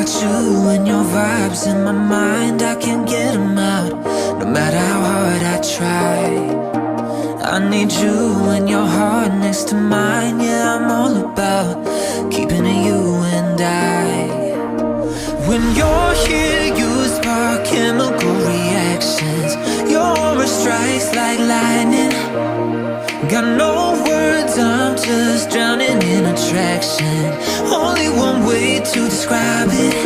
got you and your vibes in my mind, I can't get them out, no matter how hard I try. I need you and your heart next to mine. Yeah, I'm all about keeping it you and I. When you're here, you spark chemical reactions. Your aura strikes like lightning. Got no words, I'm just drowning in attraction. Only one way to describe it.